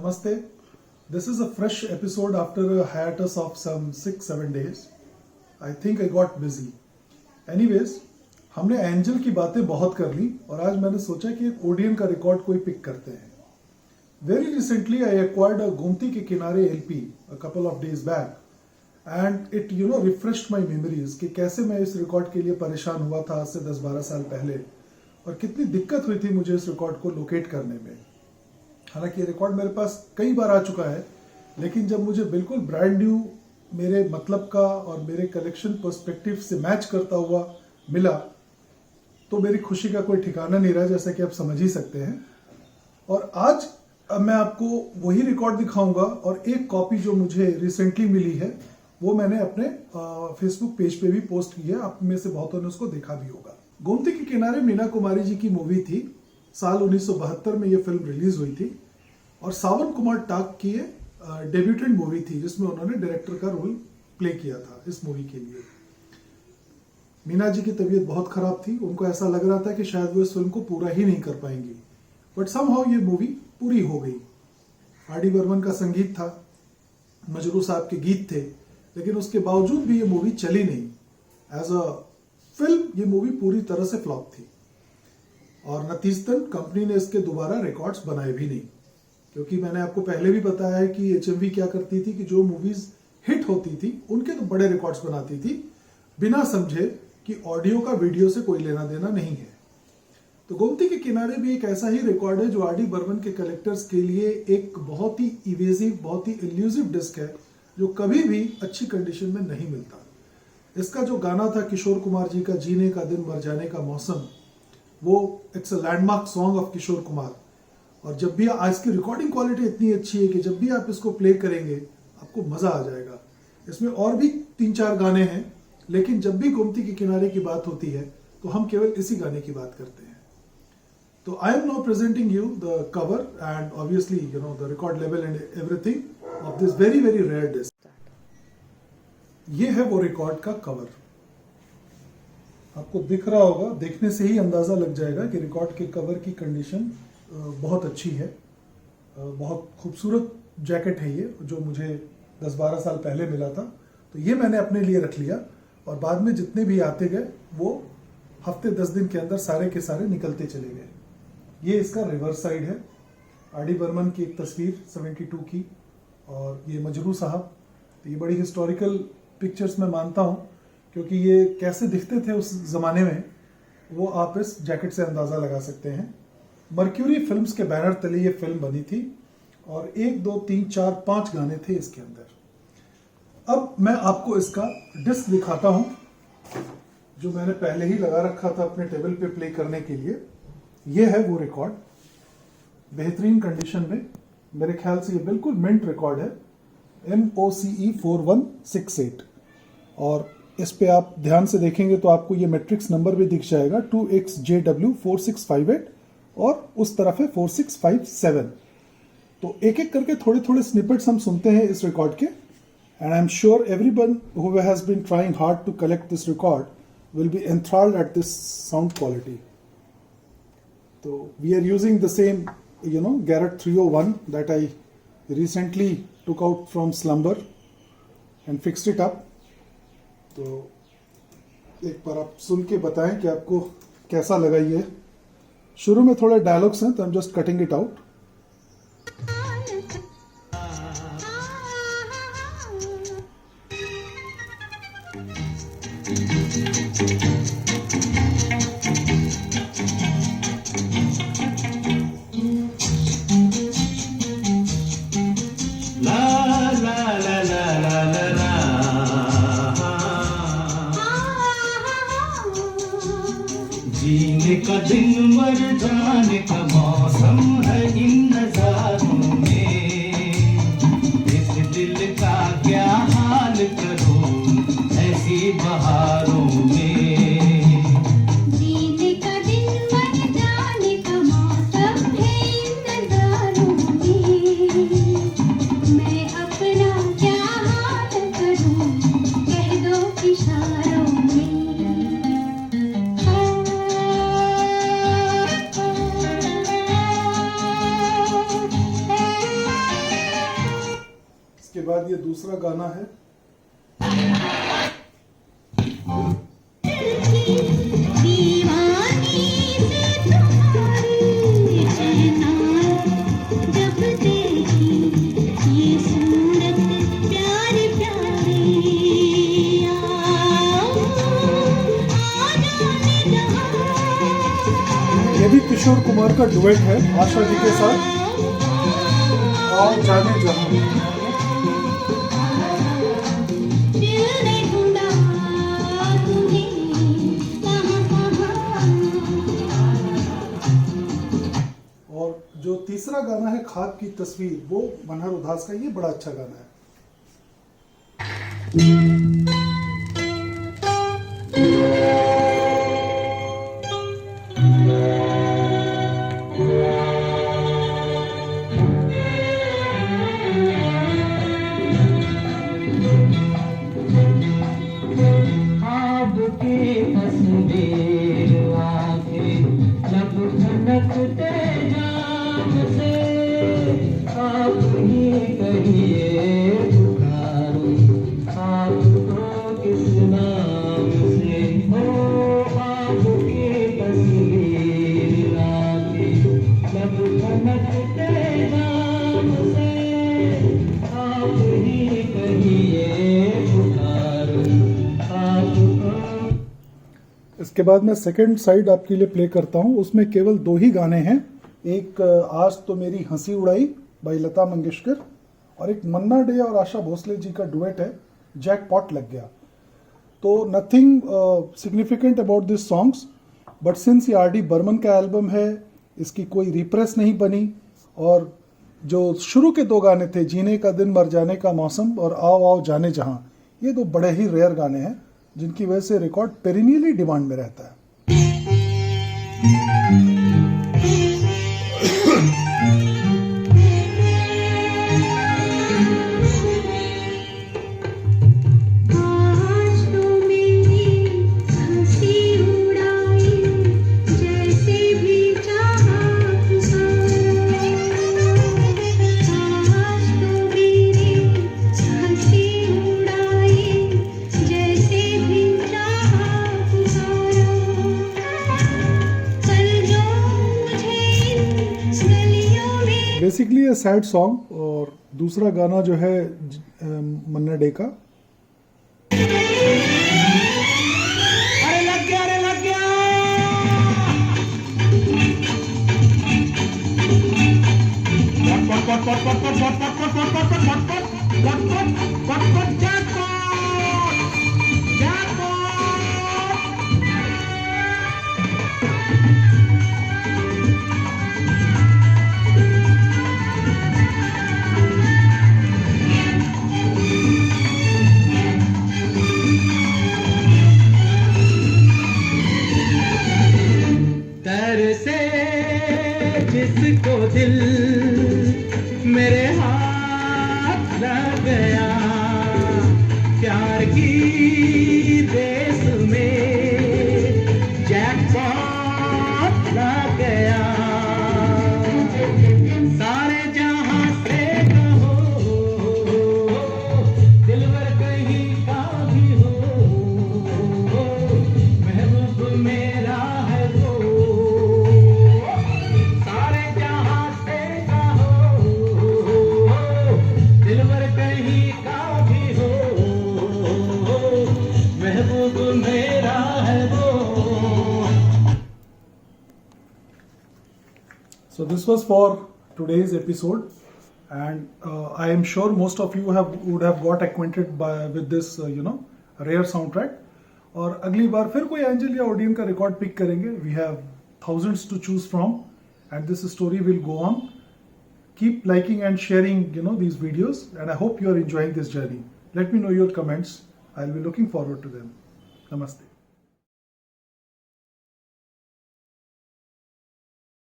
Namaste. This is a fresh episode after a hiatus of some 6-7 days. I think I got busy. Anyways, हमने angel की बातें बहुत कर ली और आज मैंने सोचा कि एक ओडियन का रिकॉर्ड कोई पिक करते हैं. Very recently I acquired a Gomti के किनारे LP a couple of days back and it refreshed my memories कि कैसे मैं इस रिकॉर्ड के लिए परेशान हुआ था आज से 10-12 साल पहले और कितनी दिक्कत हुई थी मुझे इस रिकॉर्ड को लोकेट करने में. हालांकि ये रिकॉर्ड मेरे पास कई बार आ चुका है, लेकिन जब मुझे बिल्कुल ब्रांड न्यू मेरे मतलब का और मेरे कलेक्शन पर्सपेक्टिव से मैच करता हुआ मिला तो मेरी खुशी का कोई ठिकाना नहीं रहा, जैसा कि आप समझ ही सकते हैं. और आज मैं आपको वही रिकॉर्ड दिखाऊंगा और एक कॉपी जो मुझे रिसेंटली मिली है वो मैंने अपने फेसबुक पेज पे भी पोस्ट की है. आप में से बहुतों ने उसको देखा भी होगा. गोमती के किनारे मीना कुमारी जी की मूवी थी. साल 1972 में ये फिल्म रिलीज हुई थी और सावन कुमार टाक की ये डेब्यूटेंट मूवी थी जिसमें उन्होंने डायरेक्टर का रोल प्ले किया था. इस मूवी के लिए मीना जी की तबीयत बहुत खराब थी. उनको ऐसा लग रहा था कि शायद वो इस फिल्म को पूरा ही नहीं कर पाएंगी, बट समहाउ ये मूवी पूरी हो गई. आर.डी. बर्मन का संगीत था, मजरू साहब के गीत थे, लेकिन उसके बावजूद भी ये मूवी चली नहीं. एज अ फिल्म ये मूवी पूरी तरह से फ्लॉप थी और नतीजतन कंपनी ने इसके दोबारा रिकॉर्ड्स बनाए भी नहीं, क्योंकि मैंने आपको पहले भी बताया है कि HMV क्या करती थी कि जो मूवीज हिट होती थी उनके तो बड़े रिकॉर्ड्स बनाती थी बिना समझे कि ऑडियो का वीडियो से कोई लेना देना नहीं है. तो गोमती के किनारे भी एक ऐसा ही रिकॉर्ड है जो आर.डी. बर्मन के कलेक्टर्स के लिए एक बहुत ही इवेजिव, बहुत ही इल्यूसिव डिस्क है जो कभी भी अच्छी कंडीशन में नहीं मिलता. इसका जो गाना था किशोर कुमार जी का जीने का दिन मर जाने का मौसम, वो it's a landmark song of Kishore Kumar. और जब भी आज की रिकॉर्डिंग क्वालिटी इतनी अच्छी है कि जब भी आप इसको प्ले करेंगे आपको मजा आ जाएगा. इसमें और भी 3-4 गाने हैं, लेकिन जब भी गोमती के किनारे की बात होती है तो हम केवल इसी गाने की बात करते हैं. तो I am now presenting you the cover and obviously the record level and everything of this very very rare disc. ये है वो रिकॉर्ड का कवर. आपको दिख रहा होगा, देखने से ही अंदाजा लग जाएगा कि रिकॉर्ड के कवर की कंडीशन बहुत अच्छी है. बहुत खूबसूरत जैकेट है ये, जो मुझे 10-12 साल पहले मिला था. तो ये मैंने अपने लिए रख लिया और बाद में जितने भी आते गए वो हफ्ते 10 दिन के अंदर सारे के सारे निकलते चले गए. ये इसका रिवर्स साइड है. आर.डी. बर्मन की एक तस्वीर 72 की और ये मजरू साहब. तो ये बड़ी हिस्टोरिकल पिक्चर्स मैं मानता हूँ, क्योंकि ये कैसे दिखते थे उस जमाने में वो आप इस जैकेट से अंदाजा लगा सकते हैं. मर्क्यूरी फिल्म्स के बैनर तले ये फिल्म बनी थी और 1, 2, 3, 4, 5 गाने थे इसके अंदर. अब मैं आपको इसका डिस्क दिखाता हूं जो मैंने पहले ही लगा रखा था अपने टेबल पे प्ले करने के लिए. ये है वो रिकॉर्ड, बेहतरीन कंडीशन में. मेरे ख्याल से ये बिल्कुल मिंट रिकॉर्ड है, MOCE 4168. और इस पे आप ध्यान से देखेंगे तो आपको ये मैट्रिक्स नंबर भी दिख जाएगा 2XJW 4658 और उस तरफ है 4657. तो एक एक करके थोड़े थोड़े स्निपेट्स हम सुनते हैं इस रिकॉर्ड के. And I am sure everyone who has been trying hard to collect this record will be enthralled at this sound quality. तो we are using the same Garrett 301 that I recently took out from slumber and fixed it up. तो एक बार आप सुन के बताएं कि आपको कैसा लगा. ये शुरू में थोड़े डायलॉग्स हैं तो I am just cutting it out. जीने का दिन मर जाने का मौसम है इन नजारों में. इस दिल का क्या हाल करूं ऐसी बहारों में. जीने का दिन मर जाने का मौसम है इन नजारों में. मैं अपना क्या हाल करूं कह दो इशारों में. उसके बाद ये दूसरा गाना है। दीवानी से तुम्हारी चेना जब देखी ये सूरत प्यार प्यारी आओ आ जाने जहाँ ये भी किशोर कुमार का डुएट है आशा जी के साथ, और जाने जहां। दिल ने ढूंढा तुम्हें कहाँ कहाँ। और जो तीसरा गाना है खाब की तस्वीर, वो मनहर उदास का, ये बड़ा अच्छा गाना है। ख्वाब की तस्वीर आके जब खनकते जाम से, आप ही कहिए पुकारूं आपको किस नाम से। हो ख्वाब की तस्वीर आके जब खनकते जाम से, आप ही कहिए पुकारूं आपको। इसके बाद मैं सेकंड साइड आपके लिए प्ले करता हूँ। उसमें केवल 2 ही गाने हैं। एक आज तो मेरी हंसी उड़ाई बाई लता मंगेशकर, और एक मन्ना डे और आशा भोसले जी का डुएट है जैकपॉट लग गया। तो nothing significant about this songs, but since ये आर डी बर्मन का एल्बम है, इसकी कोई रिप्रेस नहीं बनी। और जो शुरू के 2 गाने थे, जीने का दिन मर जाने का मौसम और आओ आओ जाने जहां, ये 2 बड़े ही रेयर गाने हैं जिनकी वजह से रिकॉर्ड पेरिनियली डिमांड में रहता है। आज तो मेरी हंसी उड़ाई जैसे भी चाहा आज तो मेरी हंसी उड़ाई जैसे भी चाहा कल जो मुझे इन गलियों में बेसिकली ये सैड सॉन्ग। और दूसरा गाना जो है मन्ना डे का, अरे लग गया, अरे लग गया। पट पट पट पट पट पट पट पट पट पट पट पट पट पट पट जैकपॉट जैकपॉट। दर से जिसको दिल मेरे हाथ लग गया, प्यार की रेस में जैकपॉट लग गया। सारे जहां से कहो दिलवर कहीं का भी हो, महबूब मेरा है वो। सारे जहां से कहो दिलवर कहीं का भी हो, महबूब मेरा है वो। So this was for today's episode, and I am sure most of you would have got acquainted with this rare soundtrack. और अगली बार फिर कोई एंजल या ओडियन का रिकॉर्ड पिक करेंगे। We have thousands to choose from, and this story will go on. Keep liking and sharing these videos, and I hope you are enjoying this journey. Let me know your comments. I'll be looking forward to them. Namaste.